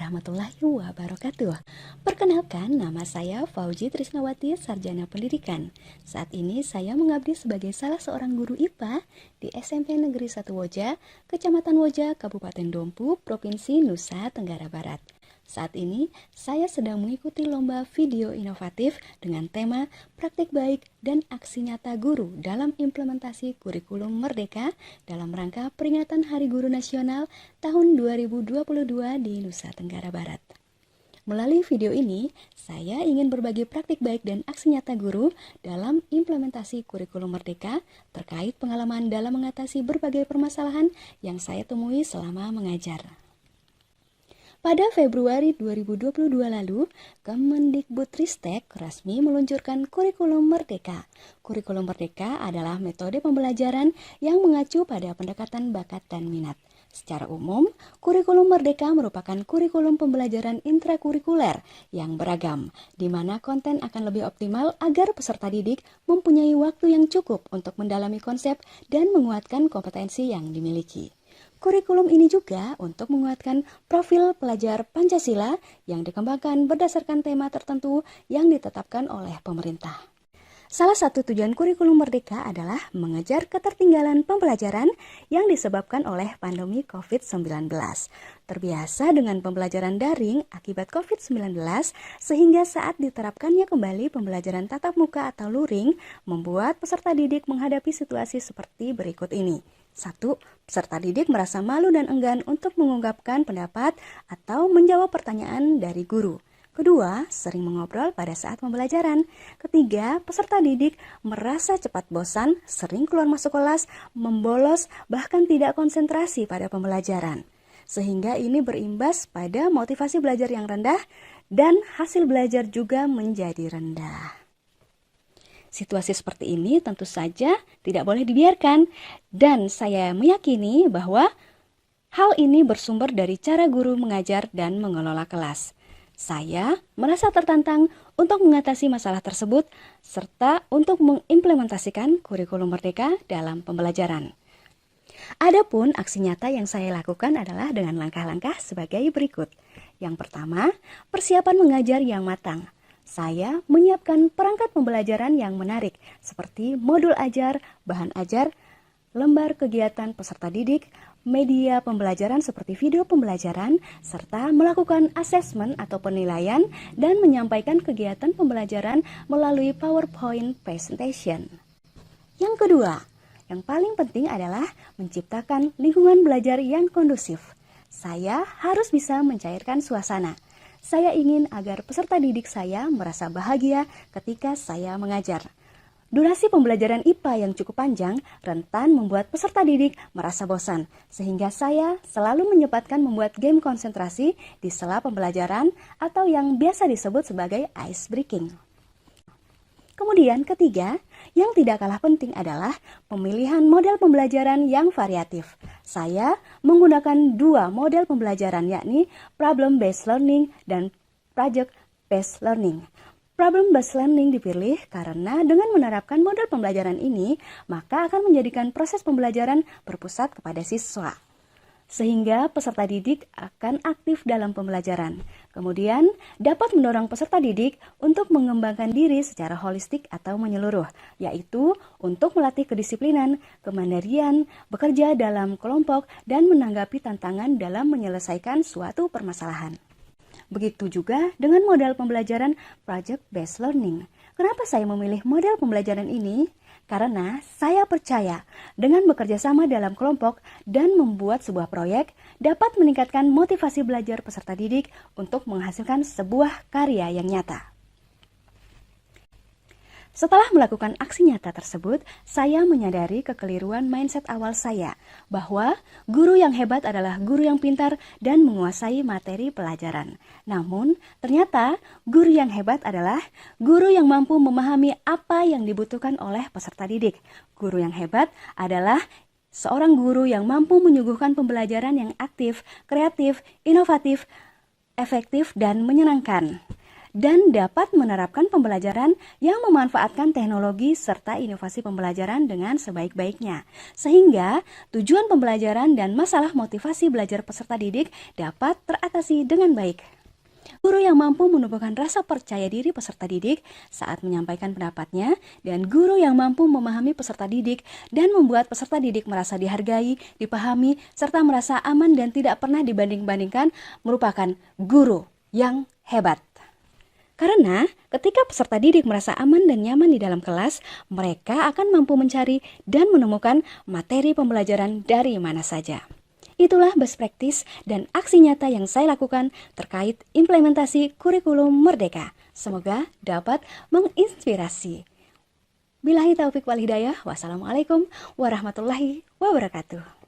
warahmatullahi wabarakatuh. Perkenalkan, nama saya Fauji Trisnawati, Sarjana Pendidikan. Saat ini saya mengabdi sebagai salah seorang guru IPA di SMP Negeri 1 Woja, Kecamatan Woja, Kabupaten Dompu, Provinsi Nusa Tenggara Barat. Saat ini, saya sedang mengikuti lomba video inovatif dengan tema Praktik Baik dan Aksi Nyata Guru dalam implementasi kurikulum Merdeka dalam rangka peringatan Hari Guru Nasional tahun 2022 di Nusa Tenggara Barat. Melalui video ini, saya ingin berbagi praktik baik dan aksi nyata guru dalam implementasi kurikulum Merdeka terkait pengalaman dalam mengatasi berbagai permasalahan yang saya temui selama mengajar. Pada Februari 2022 lalu, Kemendikbudristek resmi meluncurkan Kurikulum Merdeka. Kurikulum Merdeka adalah metode pembelajaran yang mengacu pada pendekatan bakat dan minat. Secara umum, Kurikulum Merdeka merupakan kurikulum pembelajaran intrakurikuler yang beragam, di mana konten akan lebih optimal agar peserta didik mempunyai waktu yang cukup untuk mendalami konsep dan menguatkan kompetensi yang dimiliki. Kurikulum ini juga untuk menguatkan profil pelajar Pancasila yang dikembangkan berdasarkan tema tertentu yang ditetapkan oleh pemerintah. Salah satu tujuan kurikulum Merdeka adalah mengejar ketertinggalan pembelajaran yang disebabkan oleh pandemi COVID-19. Terbiasa dengan pembelajaran daring akibat COVID-19, sehingga saat diterapkannya kembali pembelajaran tatap muka atau luring, membuat peserta didik menghadapi situasi seperti berikut ini. 1. Peserta didik merasa malu dan enggan untuk mengungkapkan pendapat atau menjawab pertanyaan dari guru. Kedua, sering mengobrol pada saat pembelajaran. Ketiga, peserta didik merasa cepat bosan, sering keluar masuk kelas, membolos, bahkan tidak konsentrasi pada pembelajaran. Sehingga ini berimbas pada motivasi belajar yang rendah dan hasil belajar juga menjadi rendah. Situasi seperti ini tentu saja tidak boleh dibiarkan, dan saya meyakini bahwa hal ini bersumber dari cara guru mengajar dan mengelola kelas. Saya merasa tertantang untuk mengatasi masalah tersebut serta untuk mengimplementasikan kurikulum Merdeka dalam pembelajaran. Adapun aksi nyata yang saya lakukan adalah dengan langkah-langkah sebagai berikut. Yang pertama, persiapan mengajar yang matang. Saya menyiapkan perangkat pembelajaran yang menarik seperti modul ajar, bahan ajar, lembar kegiatan peserta didik, media pembelajaran seperti video pembelajaran, serta melakukan asesmen atau penilaian dan menyampaikan kegiatan pembelajaran melalui PowerPoint presentation. Yang kedua, yang paling penting adalah menciptakan lingkungan belajar yang kondusif. Saya harus bisa mencairkan suasana. Saya ingin agar peserta didik saya merasa bahagia ketika saya mengajar. Durasi pembelajaran IPA yang cukup panjang rentan membuat peserta didik merasa bosan, sehingga saya selalu menyempatkan membuat game konsentrasi di sela pembelajaran atau yang biasa disebut sebagai ice breaking. Kemudian ketiga, yang tidak kalah penting adalah pemilihan model pembelajaran yang variatif. Saya menggunakan dua model pembelajaran, yakni problem-based learning dan project-based learning. Problem-based learning dipilih karena dengan menerapkan model pembelajaran ini, maka akan menjadikan proses pembelajaran berpusat kepada siswa, sehingga peserta didik akan aktif dalam pembelajaran. Kemudian, dapat mendorong peserta didik untuk mengembangkan diri secara holistik atau menyeluruh, yaitu untuk melatih kedisiplinan, kemandirian, bekerja dalam kelompok, dan menanggapi tantangan dalam menyelesaikan suatu permasalahan. Begitu juga dengan model pembelajaran project-based learning. Kenapa saya memilih model pembelajaran ini? Karena saya percaya dengan bekerja sama dalam kelompok dan membuat sebuah proyek dapat meningkatkan motivasi belajar peserta didik untuk menghasilkan sebuah karya yang nyata. Setelah melakukan aksi nyata tersebut, saya menyadari kekeliruan mindset awal saya bahwa guru yang hebat adalah guru yang pintar dan menguasai materi pelajaran. Namun, ternyata guru yang hebat adalah guru yang mampu memahami apa yang dibutuhkan oleh peserta didik. Guru yang hebat adalah seorang guru yang mampu menyuguhkan pembelajaran yang aktif, kreatif, inovatif, efektif, dan menyenangkan. dan dapat menerapkan pembelajaran yang memanfaatkan teknologi serta inovasi pembelajaran dengan sebaik-baiknya. Sehingga tujuan pembelajaran dan masalah motivasi belajar peserta didik dapat teratasi dengan baik. Guru yang mampu menumbuhkan rasa percaya diri peserta didik saat menyampaikan pendapatnya, dan guru yang mampu memahami peserta didik dan membuat peserta didik merasa dihargai, dipahami, serta merasa aman dan tidak pernah dibanding-bandingkan merupakan guru yang hebat. Karena ketika peserta didik merasa aman dan nyaman di dalam kelas, mereka akan mampu mencari dan menemukan materi pembelajaran dari mana saja. Itulah best practice dan aksi nyata yang saya lakukan terkait implementasi kurikulum Merdeka. Semoga dapat menginspirasi. Billahi taufiq wal hidayah. Wassalamualaikum warahmatullahi wabarakatuh.